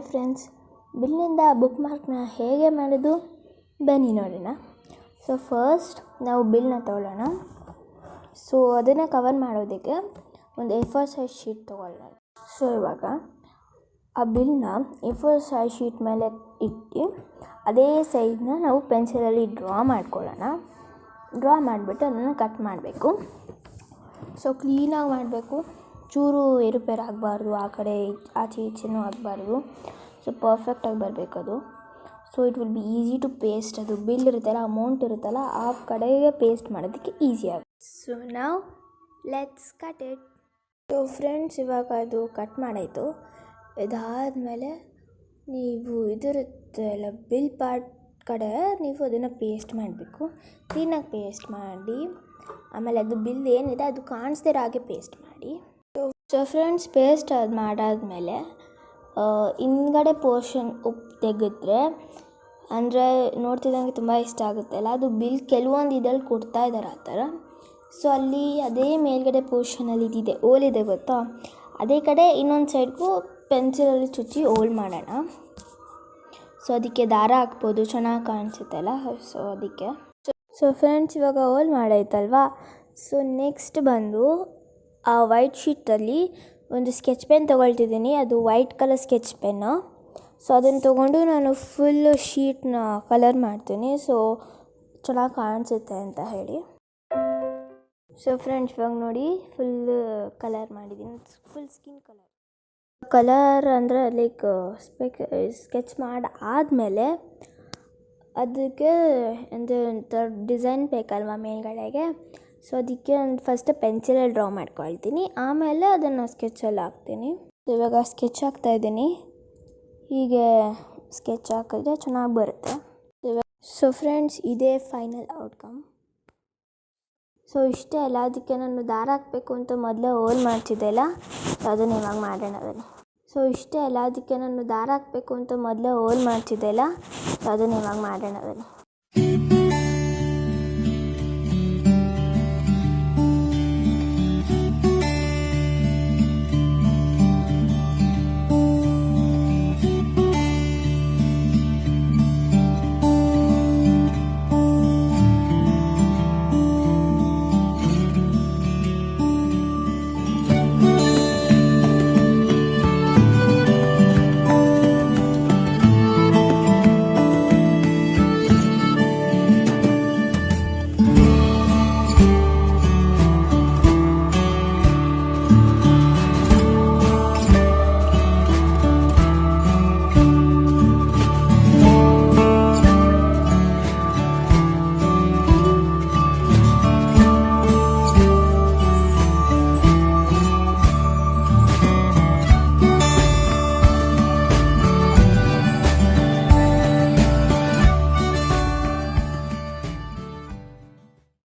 Hi friends, ಬಿಲ್ನಿಂದ book ಮಾರ್ಕ್ನ ಹೇಗೆ ಮಾಡೋದು ಬನ್ನಿ ನೋಡೋಣ. ಸೊ ಫಸ್ಟ್ ನಾವು ಬಿಲ್ನ ತೊಗೊಳ್ಳೋಣ. ಸೊ ಅದನ್ನು ಕವರ್ ಮಾಡೋದಕ್ಕೆ ಒಂದು A4 ಸೈಜ್ ಶೀಟ್ ತೊಗೊಳ್ಳೋಣ. ಸೊ ಇವಾಗ ಆ ಬಿಲ್ನ A4 ಸೈಜ್ ಶೀಟ್ ಮೇಲೆ ಇಟ್ಟು ಅದೇ ಸೈಜ್ನ ನಾವು ಪೆನ್ಸಿಲಲ್ಲಿ ಡ್ರಾ ಮಾಡ್ಕೊಳ್ಳೋಣ. ಡ್ರಾ ಮಾಡಿಬಿಟ್ಟು ಅದನ್ನು ಕಟ್ ಮಾಡಬೇಕು. ಸೊ ಕ್ಲೀನಾಗಿ ಮಾಡಬೇಕು, ಚೂರು ಏರುಪೇರು ಆಗಬಾರ್ದು, ಆ ಕಡೆ ಆಚೆ ಈಚೆನೂ ಆಗಬಾರ್ದು. ಸೊ ಪರ್ಫೆಕ್ಟಾಗಿ ಬರಬೇಕು ಅದು. So it will be easy to paste. ಅದು ಬಿಲ್ ಇರುತ್ತಲ್ಲ, ಅಮೌಂಟ್ ಇರುತ್ತಲ್ಲ, ಆ ಕಡೆಗೆ ಪೇಸ್ಟ್ ಮಾಡೋದಕ್ಕೆ ಈಸಿ ಆಗುತ್ತೆ. ಸೊ ನಾವು let's cut it. So friends, ಇವಾಗ ಅದು ಕಟ್ ಮಾಡಾಯಿತು. ಇದಾದಮೇಲೆ ನೀವು ಇದಿರುತ್ತೆ ಅಲ್ಲ, ಬಿಲ್ ಪಾರ್ಟ್ ಕಡೆ ನೀವು ಅದನ್ನು ಪೇಸ್ಟ್ ಮಾಡಬೇಕು. ಕ್ಲೀನಾಗಿ ಪೇಸ್ಟ್ ಮಾಡಿ ಆಮೇಲೆ ಅದು ಬಿಲ್ ಏನಿದೆ ಅದು ಕಾಣಿಸ್ದಿರೋ ಹಾಗೆ ಪೇಸ್ಟ್ ಮಾಡಿ. ಸೊ ಫ್ರೆಂಡ್ಸ್, ಪೇಸ್ಟ್ ಅದು ಮಾಡಾದಮೇಲೆ ಹಿಂದ್ಗಡೆ ಪೋರ್ಷನ್ ಉಪ್ಪು ತೆಗೆದ್ರೆ ಅಂದರೆ ನೋಡ್ತಿದ್ದಂಗೆ ತುಂಬ ಇಷ್ಟ ಆಗುತ್ತೆ ಅಲ್ಲ, ಅದು ಬಿಲ್ ಕೆಲವೊಂದು ಇದ್ರಲ್ಲಿ ಕೊಡ್ತಾ ಇದ್ದಾರೆ ಆ ಥರ. ಸೊ ಅಲ್ಲಿ ಅದೇ ಮೇಲ್ಗಡೆ ಪೋರ್ಷನಲ್ಲಿ ಇದಿದೆ, ಓಲಿದೆ ಗೊತ್ತಾ, ಅದೇ ಕಡೆ ಇನ್ನೊಂದು ಸೈಡ್ಗೂ ಪೆನ್ಸಿಲಲ್ಲಿ ಚುಚ್ಚಿ ಓಲ್ ಮಾಡೋಣ. ಸೊ ಅದಕ್ಕೆ ದಾರ ಹಾಕ್ಬೋದು, ಚೆನ್ನಾಗಿ ಕಾಣಿಸುತ್ತೆ ಅಲ್ಲ, ಸೊ ಅದಕ್ಕೆ. ಸೊ ಫ್ರೆಂಡ್ಸ್, ಇವಾಗ ಓಲ್ ಮಾಡಾಯ್ತಲ್ವಾ. ಸೊ ನೆಕ್ಸ್ಟ್ ಬಂದು ಆ ವೈಟ್ ಶೀಟಲ್ಲಿ ಒಂದು ಸ್ಕೆಚ್ ಪೆನ್ ತೊಗೊಳ್ತಿದ್ದೀನಿ. ಅದು white colour sketch pen. So ಅದನ್ನು ತೊಗೊಂಡು ನಾನು ಫುಲ್ ಶೀಟ್ನ ಕಲರ್ ಮಾಡ್ತೀನಿ, ಸೊ ಚೆನ್ನಾಗಿ ಕಾಣಿಸುತ್ತೆ ಅಂತ ಹೇಳಿ. ಸೊ ಫ್ರೆಂಡ್ಸ್, ಇವಾಗ ನೋಡಿ ಫುಲ್ ಕಲರ್ ಮಾಡಿದ್ದೀನಿ, ಫುಲ್ ಸ್ಕಿನ್ ಕಲರ್ ಅಂದರೆ ಲೈಕ್ ಸ್ಕೆಚ್ ಆದಮೇಲೆ ಅದಕ್ಕೆ ಅಂದರೆ ಒಂಥರ ಡಿಸೈನ್ ಬೇಕಲ್ವ ಮೇಲ್ಗಡೆಗೆ. ಸೊ ಅದಕ್ಕೆ ಒಂದು ಫಸ್ಟ್ ಪೆನ್ಸಿಲಲ್ಲಿ ಡ್ರಾ ಮಾಡ್ಕೊಳ್ತೀನಿ, ಆಮೇಲೆ ಅದನ್ನು ಸ್ಕೆಚಲ್ಲಿ ಹಾಕ್ತೀನಿ. ಇವಾಗ ಸ್ಕೆಚ್ ಹಾಕ್ತಾಯಿದ್ದೀನಿ. ಹೀಗೆ ಸ್ಕೆಚ್ ಹಾಕಿದ್ರೆ ಚೆನ್ನಾಗಿ ಬರುತ್ತೆ. ಸೊ ಫ್ರೆಂಡ್ಸ್, ಇದೇ ಫೈನಲ್ ಔಟ್ಕಮ್. ಸೊ ಇಷ್ಟೇ ಅಲ್ಲ, ಅದಕ್ಕೆ ನಾನು ದಾರ ಹಾಕಬೇಕು ಅಂತ ಮೊದಲೇ ಓಲ್ ಮಾಡ್ತಿದ್ದೆ ಅಲ್ಲ, ಸೊ ಅದನ್ನು ಇವಾಗ ಮಾಡೋಣ ಬನ್ನಿ. ಸೊ ಇಷ್ಟೇ ಅಲ್ಲ, ಅದಕ್ಕೆ ನಾನು ದಾರ ಹಾಕಬೇಕು ಅಂತ ಮೊದಲೇ ಓಲ್ ಮಾಡ್ತಿದ್ದೆ ಅಲ್ಲ, ಸೊ ಅದನ್ನು ಇವಾಗ ಮಾಡೋಣ ಬನ್ನಿ.